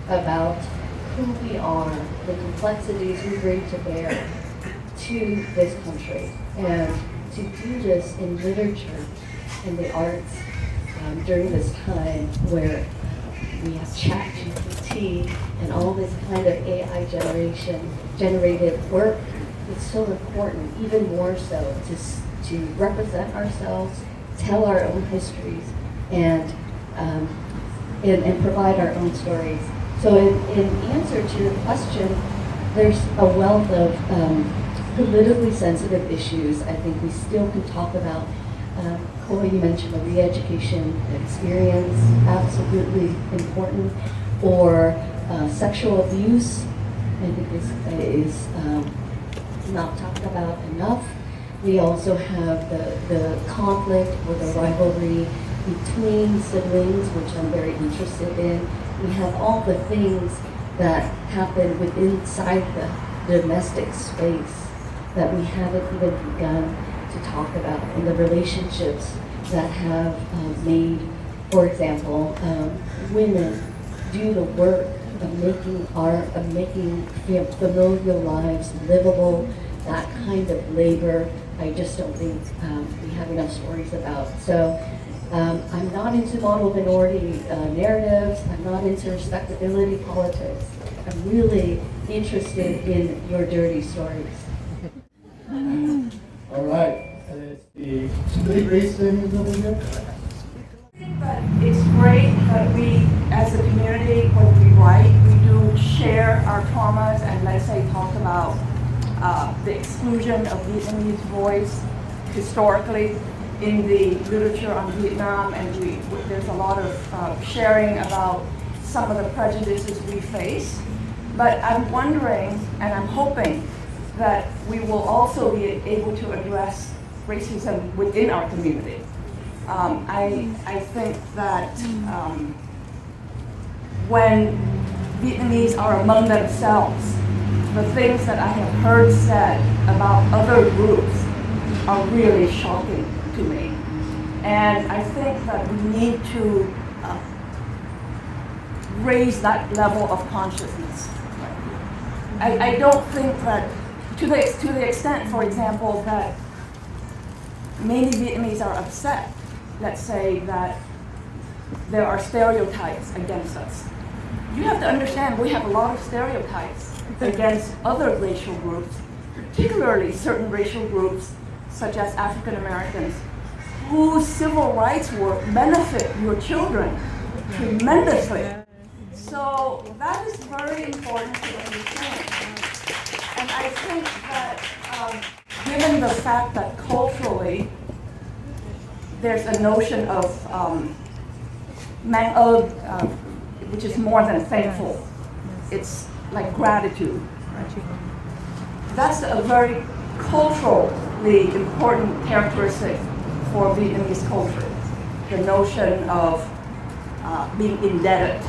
about who we are, the complexities we bring to bear to this country. And to do this in literature and the arts during this time where we have ChatGPT and all this kind of AI generated work, it's so important, even more so, to represent ourselves, tell our own histories, and provide our own stories. So in answer to your question, there's a wealth of politically sensitive issues I think we still can talk about. Chloe, you mentioned the re-education experience, absolutely important, or sexual abuse, I think is not talked about enough. We also have the conflict or the rivalry between siblings, which I'm very interested in. We have all the things that happen inside the domestic space that we haven't even begun to talk about, and the relationships that have made, for example, women do the work of making art, of making familial lives livable, that kind of labor. I just don't think we have enough stories about. So I'm not into model minority narratives. I'm not into respectability politics. I'm really interested in your dirty stories. All right. The split race thing is over here. I think that it's great that we, as a community, when we write, we do share our traumas and, let's say, talk about the exclusion of Vietnamese voice historically in the literature on Vietnam, and there's a lot of sharing about some of the prejudices we face. But I'm wondering, and I'm hoping, that we will also be able to address racism within our community. I think that when Vietnamese are among themselves, the things that I have heard said about other groups are really shocking to me. And I think that we need to raise that level of consciousness. I don't think that, to the extent, for example, that many Vietnamese are upset, let's say, that there are stereotypes against us. You have to understand we have a lot of stereotypes against other racial groups, particularly certain racial groups such as African Americans, whose civil rights work benefit your children tremendously. So that is very important to understand. And I think that given the fact that culturally there's a notion of mang ơn, which is more than thankful. It's like gratitude. That's a very culturally important characteristic for Vietnamese culture, the notion of being indebted.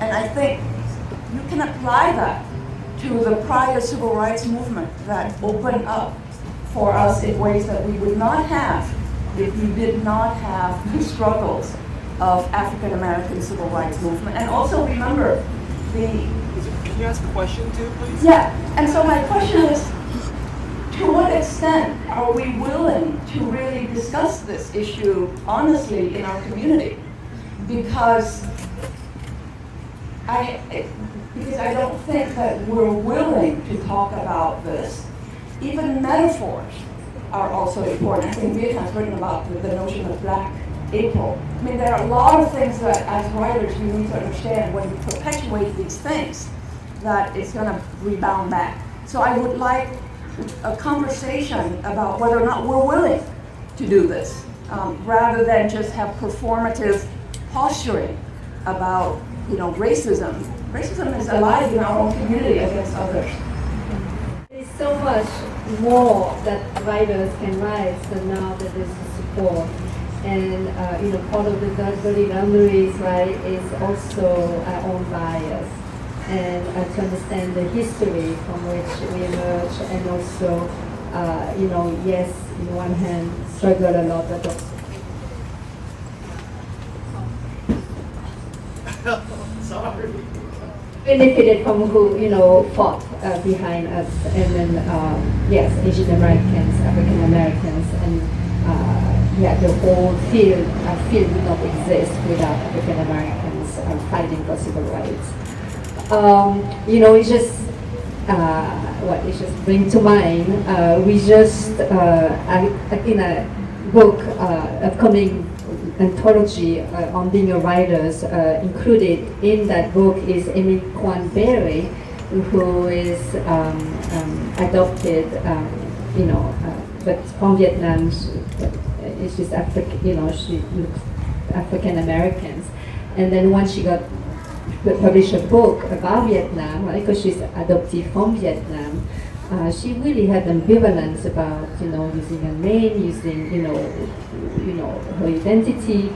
And I think you can apply that to the prior civil rights movement that opened up for us in ways that we would not have if we did not have the struggles of African American civil rights movement. And also remember Can you ask a question too, please? Yeah, and so my question is, to what extent are we willing to really discuss this issue honestly in our community? Because I don't think that we're willing to talk about this. Even metaphors are also important. I think Viet has written about the notion of Black April. I mean, there are a lot of things that as writers we need to understand when we perpetuate these things, that it's going to rebound back. So I would like a conversation about whether or not we're willing to do this, rather than just have performative posturing about, racism. Racism is alive in our own community against others. There's so much more that writers can write, but now that there's support. And part of the dirty boundaries, right, is also our own bias, and to understand the history from which we emerge, and also, yes, in one hand, struggle a lot, but also Sorry. benefited from who, fought behind us. And then, yes, Asian Americans, African Americans, and the whole field would not exist without African Americans fighting for civil rights. It's just, it just brings to mind, we just, in a book, upcoming anthology on being a writers, included in that book is Amy Kwan Berry, who is adopted, but from Vietnam. She's African, she looks African Americans, and then once she got published a book about Vietnam, right, because she's adopted from Vietnam. She really had ambivalence about, using a name, using, her identity,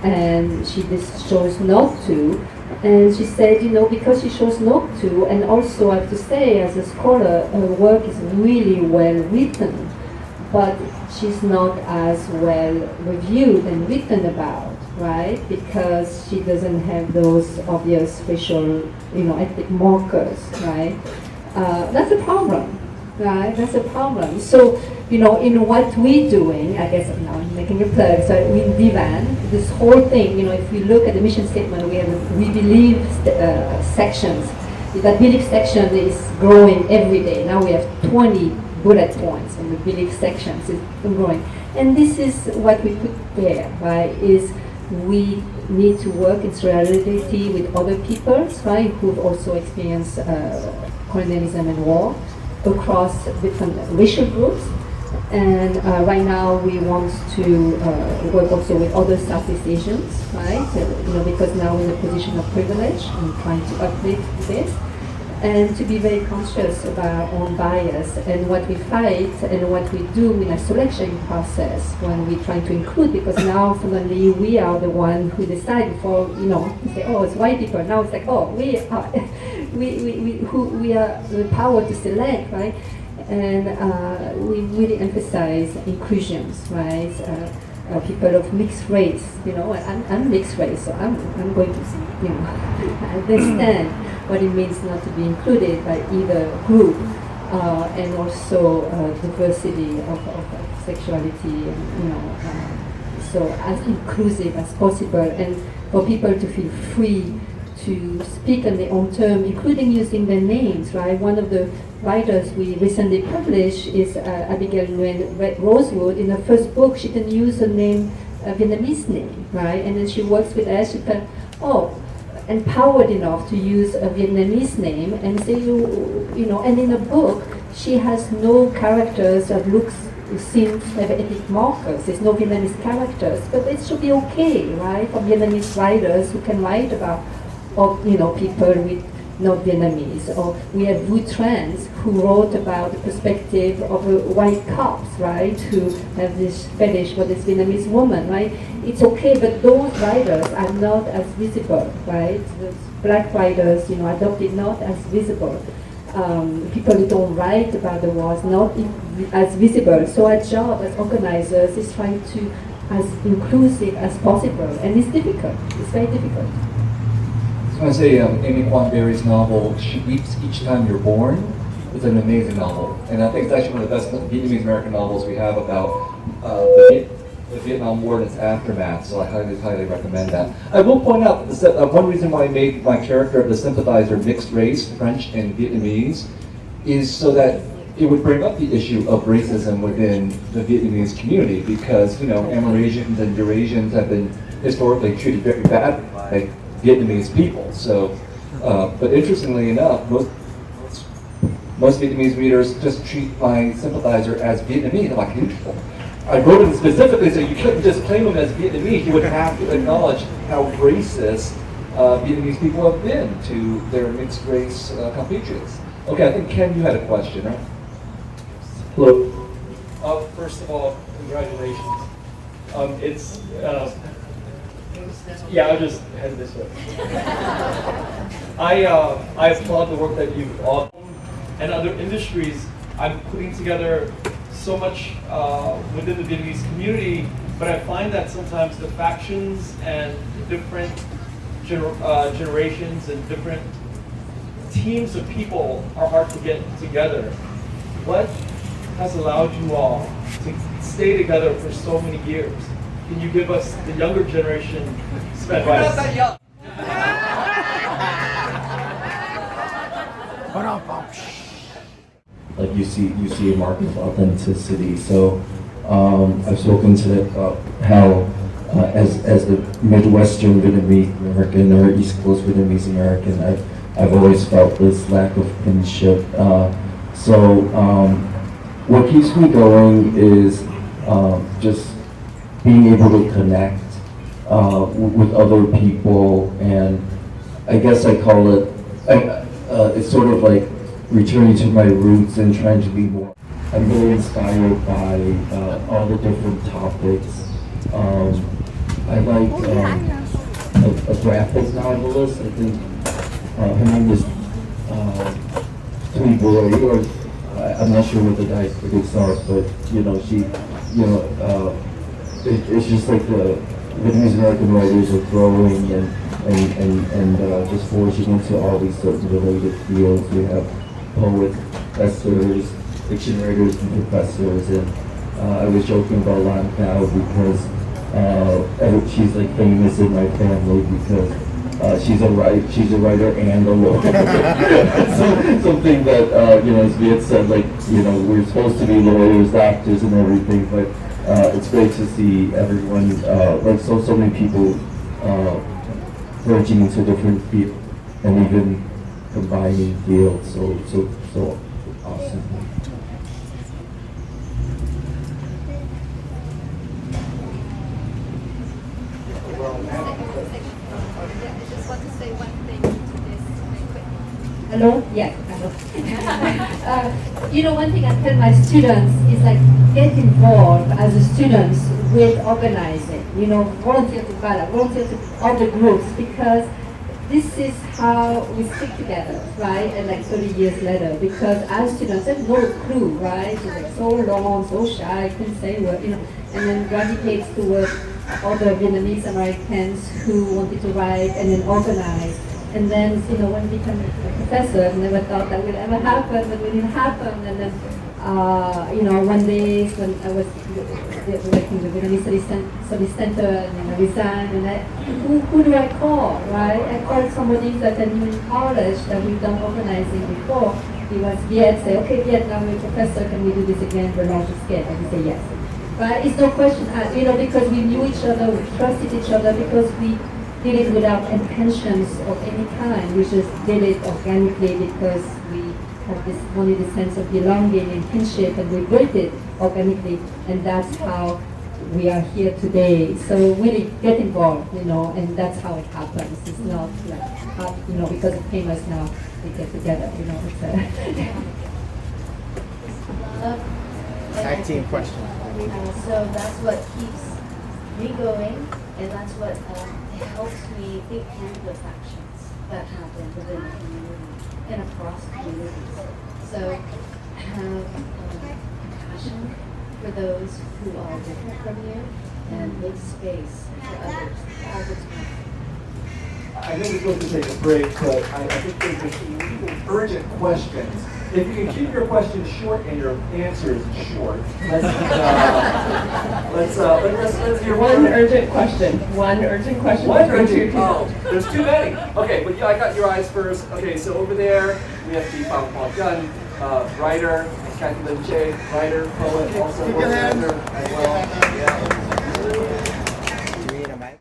and she just chose not to. And she said, because she chose not to, and also I have to say, as a scholar, her work is really well written, but she's not as well reviewed and written about, right? Because she doesn't have those obvious facial, ethnic markers, right? That's a problem, right? That's a problem. So, in what we're doing, I guess now I'm making a plug, so in VAALA, this whole thing, if we look at the mission statement, we have we believe sections. That belief section is growing every day. Now we have 20 bullet points in the belief sections, it's growing. And this is what we put there, right, is we need to work in solidarity with other peoples, right, who've also experienced colonialism and war across different racial groups. And right now we want to work also with other Southeast Asians, right, because now we're in a position of privilege and trying to uplift this. And to be very conscious of our own bias and what we fight and what we do in a selection process when we're trying to include, because now suddenly we are the one who decide before, say, oh, it's white people. Now it's like, oh, we are, we are the power to select, right? And we really emphasize inclusions, right? People of mixed race, I'm mixed race, so I'm going to, understand what it means not to be included by either group, and also diversity of sexuality, and so as inclusive as possible, and for people to feel free to speak on their own term, including using their names, right? One of the writers we recently published is Abigail Nguyen Rosewood. In her first book, she can use a name, a Vietnamese name, right? And then she works with us, she felt, empowered enough to use a Vietnamese name, and say, and in the book, she has no characters that looks, seem to have ethnic markers. There's no Vietnamese characters, but it should be okay, right? For Vietnamese writers who can write about, people with not Vietnamese. Or we have Vu Trans, who wrote about the perspective of white cops, right, who have this fetish for this Vietnamese woman, right? It's okay, but those writers are not as visible, right? The black writers, adopted, not as visible. People who don't write about the wars, not as visible. So our job as organizers is trying to as inclusive as possible, and it's difficult. It's very difficult. I was going to say, Amy Kwan Berry's novel, She Weeps Each Time You're Born, is an amazing novel. And I think it's actually one of the best Vietnamese American novels we have about the Vietnam War and its aftermath, so I highly, highly recommend that. I will point out that one reason why I made my character of the sympathizer mixed race, French and Vietnamese, is so that it would bring up the issue of racism within the Vietnamese community, because, Amerasians and Eurasians have been historically treated very badly by Vietnamese people. So, but interestingly enough, most Vietnamese readers just treat my sympathizer as Vietnamese. I'm like, neutral. I wrote him specifically so you couldn't just claim him as Vietnamese. You would have to acknowledge how racist Vietnamese people have been to their mixed race compatriots. Okay, I think Ken, you had a question, right? Hello. First of all, congratulations. Yeah, I'll just head this way. I applaud the work that you've all and other industries. I'm putting together so much within the Vietnamese community, but I find that sometimes the factions and the different generations and different teams of people are hard to get together. What has allowed you all to stay together for so many years? Can you give us, the younger generation, some advice? Like you see a mark of authenticity. So I've spoken to them about how as the Midwestern Vietnamese American or East Coast Vietnamese American, I've always felt this lack of kinship. So what keeps me going is just being able to connect with other people, and I guess I call it, it's sort of like returning to my roots and trying to be more. I'm really inspired by all the different topics. I like a graphic novelist. I think her name is Thuy Boy, or I'm not sure what the guy's critics are, but it's just like the Vietnamese American writers are growing and just forging into all these certain related fields. We have poets, professors, fiction writers, and professors. And I was joking about Lan Cao because she's like famous in my family because she's a writer and a lawyer. Something that as Viet said, like we're supposed to be lawyers, doctors, and everything, but it's great to see everyone, like so many people merging into different fields and even combining fields. So awesome. I just want to say one thing to this very quick. Hello? Yeah, hello. One thing I tell my students is like get involved as a students with organizing. Volunteer to VAALA, volunteer to other groups, because this is how we stick together, right? And like 30 years later, because as students have no clue, right? It's like so long, so shy, couldn't say what, and then gravitates towards other Vietnamese Americans who wanted to write and then organize. And then, when I became a professor, I never thought that would ever happen, but it didn't happen. And then, one day when I was working the Vietnamese Studies Center, and then I resigned, and who do I call, right? I called somebody that I knew in college that we've done organizing before. He was Viet, say, okay, Viet, now we're a professor, can we do this again for larger scale? And he said yes. Right? It's no question, because we knew each other, we trusted each other, because we did it without intentions of any kind. We just did it organically because we had this sense of belonging and kinship, and we built it organically, and that's how we are here today. So really get involved, and that's how it happens. It's not like, because of famous now we get together, it's Tag team question. So that's what keeps me going, and that's what helps me think through the factions that happen within the community and across communities. So have compassion for those who are different from you, and make space for others all the time. I know we're supposed to take a break, but I think there's some urgent questions. If you can keep your questions short and your answers short, let's hear One urgent question. One urgent question. One urgent. Oh, there's too many. Okay, but yeah, I got your eyes first. Okay, so over there we have the Pham Quang Gun, writer, Kathy Lin Che, writer, poet, also organizer as well.